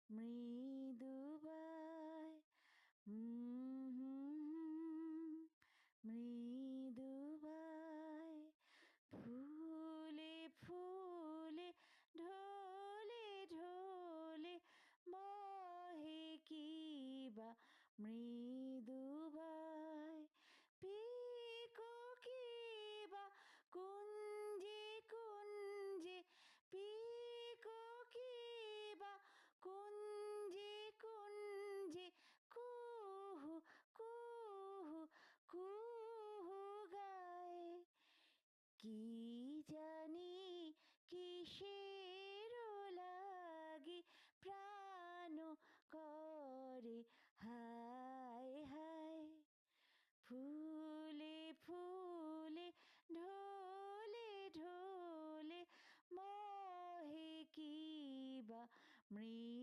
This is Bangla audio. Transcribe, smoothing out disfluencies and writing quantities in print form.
মৃদুবায় মৃদুবায় ফুলে ফুলে ঢলে ঢলে বহে কিবা মৃদুবায় পিকো কিবা কুঞ্জে কুঞ্জে পিকো কিবা কুঞ্জে কুঞ্জে কুহু কুহু কুহু গায় কি জানি কিসের লাগি প্রাণ করে হায় হায় ফুলে ফুলে ঢলে ঢলে বহে কিবা মৃদুবায়